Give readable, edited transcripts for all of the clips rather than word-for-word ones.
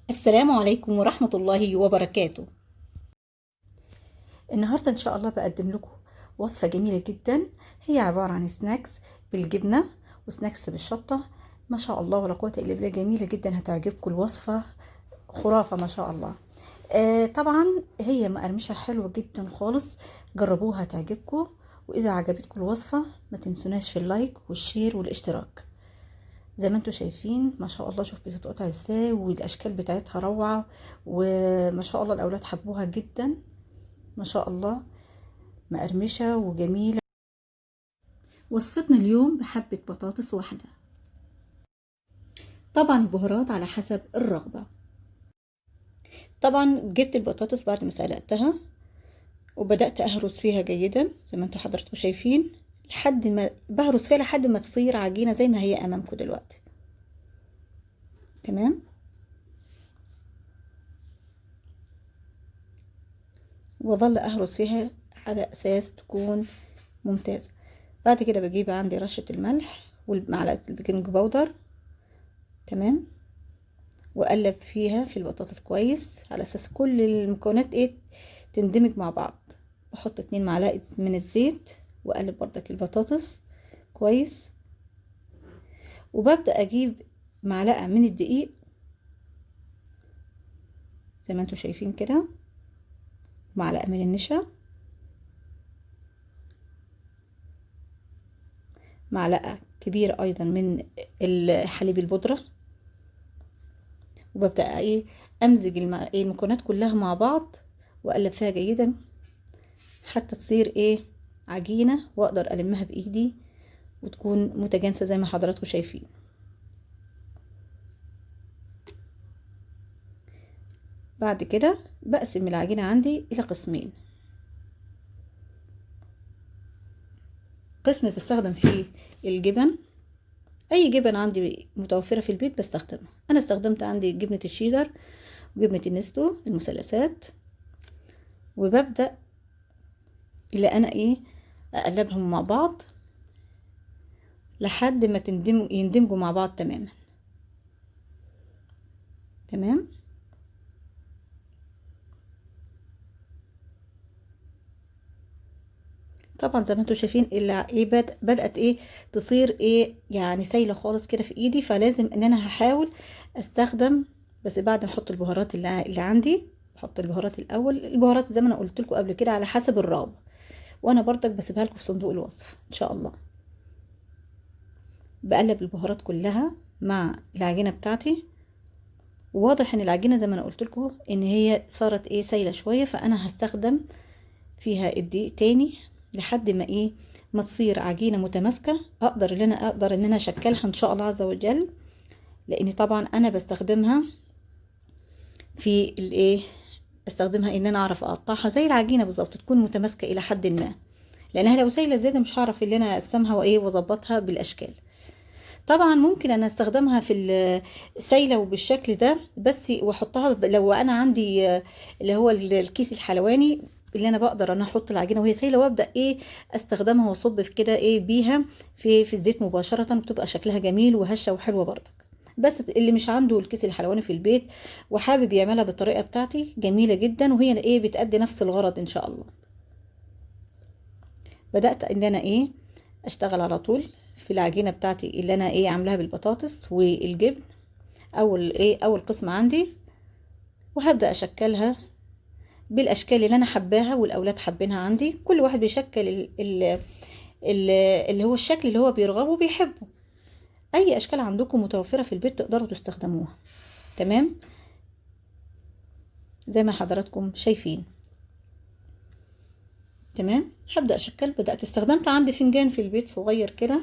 السلام عليكم ورحمة الله وبركاته. النهاردة إن شاء الله بقدم لكم وصفة جميلة جدا. هي عبارة عن سناكس بالجبنة وسناكس بالشطة. ما شاء الله ولا قوة إلا بالله، جميلة جدا، هتعجبكم الوصفة. خرافة ما شاء الله. طبعا هي مقرمشة حلوة جدا خالص. جربوها هتعجبكم. وإذا عجبتكم الوصفة ما تنسوناش في اللايك والشير والاشتراك. زي ما انتم شايفين ما شاء الله، شوف بتتقطع ازاي والاشكال بتاعتها روعة. وما شاء الله الاولاد حبوها جدا ما شاء الله، مقرمشة وجميلة. وصفتنا اليوم بحبة بطاطس واحدة. طبعا البهارات على حسب الرغبة. طبعا جبت البطاطس بعد ما سلقتها وبدأت أهرس فيها جيدا زي ما انتم حضراتكم شايفين، لحد ما بهرس فيها لحد ما تصير عجينة زي ما هي أمامكم دلوقتي. تمام. وظل أهرس فيها على أساس تكون ممتازة. بعد كده بجيب عندي رشة الملح ومعلقة البيكنج باودر. تمام. واقلب فيها في البطاطس كويس على اساس كل المكونات تندمج مع بعض. بحط 2 معلقة من الزيت واقلب بردك البطاطس كويس. وببدأ اجيب معلقة من الدقيق زي ما انتم شايفين كده، معلقة من النشا، معلقة كبيرة ايضا من الحليب البودرة. وببدأ امزج المكونات كلها مع بعض واقلب فيها جيدا حتى تصير عجينة، واقدر المها بايدي وتكون متجانسة زي ما حضراتكم شايفين. بعد كده بقسم العجينة عندي الى قسمين. قسم بستخدم فيه الجبن، اي جبن عندي متوفرة في البيت بستخدمها. انا استخدمت عندي جبنة الشيدر وجبنة النستو المثلثات. وببدأ اللي انا اقلبهم مع بعض لحد ما يندمجوا مع بعض تماما. تمام. طبعا زي ما انتم شايفين بدأت تصير يعني سايله خالص كده في ايدي، فلازم ان انا هحاول استخدم. بس بعد ما احط البهارات اللي عندي، بحط البهارات الاول. البهارات زي ما انا قلت لكم قبل كده على حسب الرغبه، وانا برضك بسيبها لكم في صندوق الوصف ان شاء الله. بقلب البهارات كلها مع العجينه بتاعتي. وواضح ان العجينه زي ما انا قلت لكم ان هي صارت سايله شويه، فانا هستخدم فيها الدقيق تاني لحد ما ما تصير عجينه متماسكه، اقدر ان انا اشكلها ان شاء الله عز وجل. لان طبعا انا بستخدمها في بستخدمها ان انا اعرف اقطعها زي العجينه بالظبط، تكون متماسكه الى حد ما. لانها لو سايله زياده مش هعرف ان انا اقسمها واظبطها بالاشكال. طبعا ممكن انا استخدمها في السايله وبالشكل ده بس، واحطها لو انا عندي اللي هو الكيس الحلواني اللي انا بقدر انا احط العجينه وهي سايله، وابدا استخدمها واصب في كده بيها في الزيت مباشره، بتبقى شكلها جميل وهشه وحلوه برضك. بس اللي مش عنده الكيس الحلواني في البيت وحابب يعملها بالطريقه بتاعتي، جميله جدا وهي بتأدي نفس الغرض ان شاء الله. بدأت ان انا اشتغل على طول في العجينه بتاعتي اللي انا عاملاها بالبطاطس والجبن. اول قسم عندي، وهبدا اشكلها بالاشكال اللي انا حباها والاولاد حابينها عندي. كل واحد بيشكل اللي هو الشكل اللي هو بيرغبه وبيحبه. اي اشكال عندكم متوفره في البيت تقدروا تستخدموها. تمام. زي ما حضراتكم شايفين. تمام. هبدا اشكل. بدات استخدمت عندي فنجان في البيت صغير كده،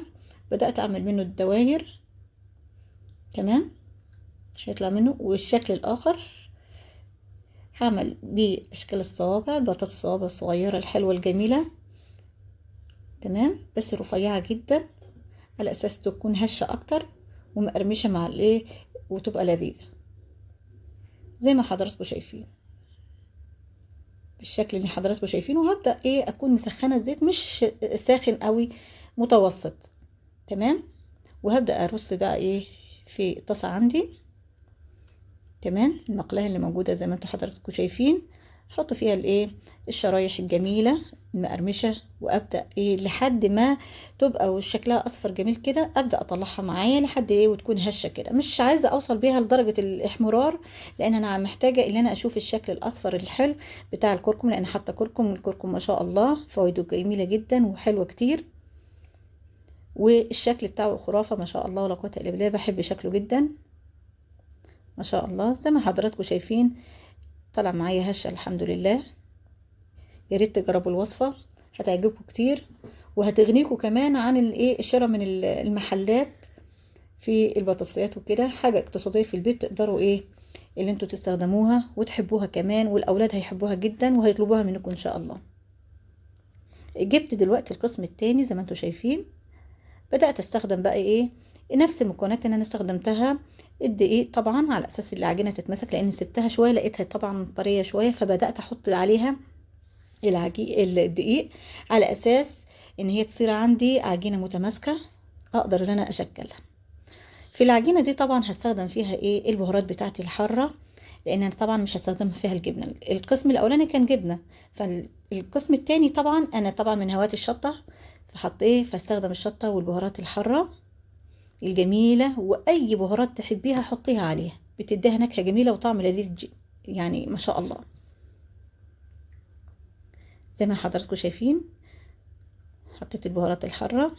بدات اعمل منه الدواير. تمام. هيطلع منه. والشكل الاخر هعمل بيه اشكال الصوابع، البطاطس الصوابع الصغيره الحلوه الجميله. تمام. بس رفيعه جدا على اساس تكون هشه اكتر ومقرمشه مع وتبقى لذيذه زي ما حضراتكم شايفين بالشكل اللي حضراتكم شايفينه. وهبدا اكون مسخنه الزيت مش ساخن قوي، متوسط. تمام. وهبدا ارص بقى في طاسه عندي تمام. المقلاة اللي موجودة زي ما انتوا حضراتكم شايفين، احط فيها الشرايح الجميلة المقرمشة، وابدأ لحد ما تبقى شكلها اصفر جميل كده، ابدأ اطلعها معايا لحد وتكون هشة كده. مش عايزة اوصل بيها لدرجة الاحمرار، لان انا محتاجة ان انا اشوف الشكل الاصفر الحلو بتاع الكركم، لان حاطة كركم. الكركم ما شاء الله فوائده جميلة جدا وحلوة كتير، والشكل بتاعه خرافة ما شاء الله ولا قوة الا بالله. بحب شكله جدا ما شاء الله. زي ما حضراتكم شايفين طلع معايا هشة الحمد لله. يا ريت تجربوا الوصفة، هتعجبكم كتير، وهتغنيكم كمان عن الشراء من المحلات في البطاطسيات وكده. حاجة اقتصادية في البيت تقدروا اللي انتوا تستخدموها وتحبوها كمان، والاولاد هيحبوها جدا وهيطلبوها منكم ان شاء الله. جبت دلوقتي القسم التاني زي ما انتوا شايفين، بدأت استخدم بقى نفس المكونات اللي انا استخدمتها. الدقيق طبعا على اساس العجينة تتمسك، لان سبتها شوية لقيتها طبعا طرية شوية، فبدأت احط عليها الدقيق على اساس ان هي تصير عندي عجينة متماسكة اقدر ان انا اشكلها. في العجينة دي طبعا هستخدم فيها البهارات بتاعتي الحارة، لان انا طبعا مش هستخدم فيها الجبنة. القسم الاولاني كان جبنة، فالقسم التاني طبعا انا طبعا من هواة الشطة، فاستخدم الشطة والبهارات الحارة الجميلة، واي بهارات تحبيها حطيها عليها، بتديها نكهة جميلة وطعم لذيذ يعني ما شاء الله. زي ما حضراتكم شايفين حطيت البهارات الحارة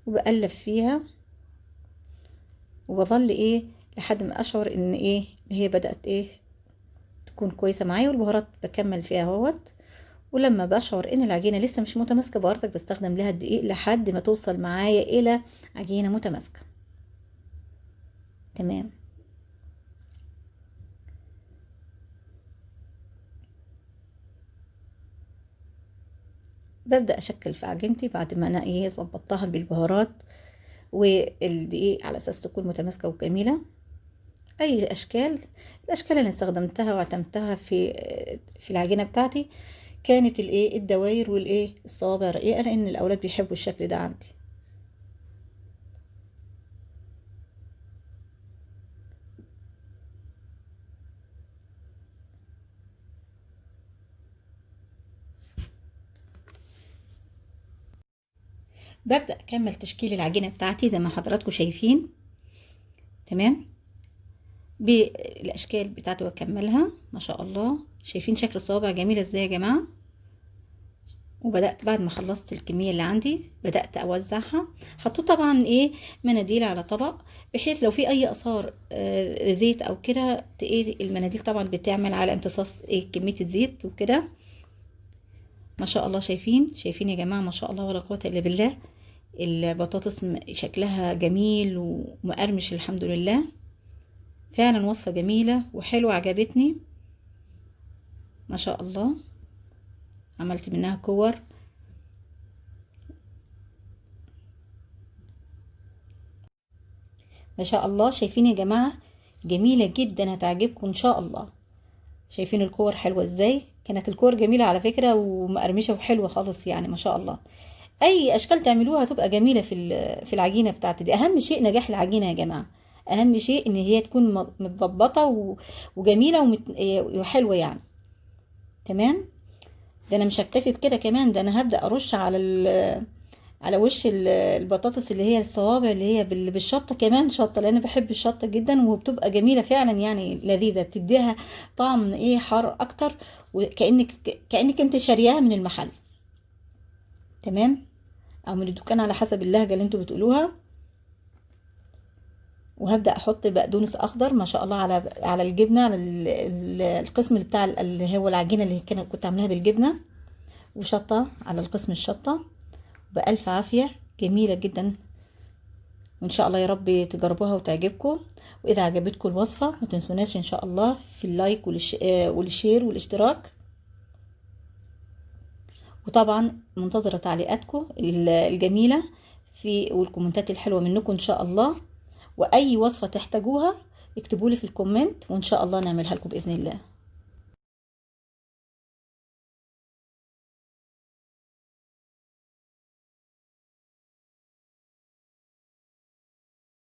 وبقلب فيها، وبظل لحد ما اشعر ان هي بدأت تكون كويسة معايا، والبهارات بكمل فيها اهوت. ولما بشعر ان العجينة لسه مش متماسكة برضك بستخدم لها الدقيق لحد ما توصل معايا الى عجينة متماسكة. تمام. ببدأ اشكل في عجينتي بعد ما انا ظبطتها بالبهارات والدقيق على اساس تكون متماسكة وجميلة. اي الاشكال اللي استخدمتها واعتمدتها في العجينة بتاعتي كانت الدواير الصوابع رقيقة، لان الاولاد بيحبوا الشكل ده عندي. ببدأ اكمل تشكيل العجينة بتاعتي زي ما حضراتكم شايفين. تمام. بالاشكال بتاعته واكملها ما شاء الله. شايفين شكل الصوابع جميلة ازاي يا جماعة؟ وبدأت بعد ما خلصت الكمية اللي عندي بدأت اوزعها. حطيت طبعا مناديل على طبق، بحيث لو في اي اثار زيت او كده المناديل طبعا بتعمل على امتصاص كمية الزيت وكده. ما شاء الله شايفين يا جماعة ما شاء الله ولا قوة الا بالله. البطاطس شكلها جميل ومقرمش الحمد لله. فعلا وصفة جميلة وحلوة عجبتني ما شاء الله. عملت منها كور. ما شاء الله شايفين يا جماعة جميلة جدا، هتعجبكم ان شاء الله. شايفين الكور حلوة ازاي؟ كانت الكور جميلة على فكرة ومقرمشة وحلوة خالص يعني ما شاء الله. اي اشكال تعملوها هتبقى جميلة في العجينة بتاعتي دي. اهم شيء نجاح العجينة يا جماعة، اهم شيء ان هي تكون متظبطة وجميلة وحلوة يعني. تمام. ده انا مش هكتفي بكده كمان، ده انا هبدأ ارش على وش البطاطس اللي هي الصوابع اللي هي بالشطة كمان شطة، لان بحب الشطة جدا وبتبقى جميلة فعلا يعني لذيذة، تديها طعم حار اكتر، وكأنك انت شارياها من المحل. تمام. او من الدكان على حسب اللهجة اللي انتوا بتقولوها. وهبدأ احط بقدونس اخضر ما شاء الله على الجبنة، على القسم اللي بتاع اللي هو العجينة اللي كنت عاملاها بالجبنة، وشطة على القسم الشطة. بألف عافية جميلة جدا، وإن شاء الله يا رب تجربوها وتعجبكم. وإذا عجبتكم الوصفة ما تنسوناش إن شاء الله في اللايك والشير والاشتراك. وطبعا منتظرة تعليقاتكم الجميلة والكومنتات الحلوة منكم إن شاء الله. وأي وصفة تحتاجوها اكتبولي في الكومنت، وإن شاء الله نعملها لكم بإذن الله.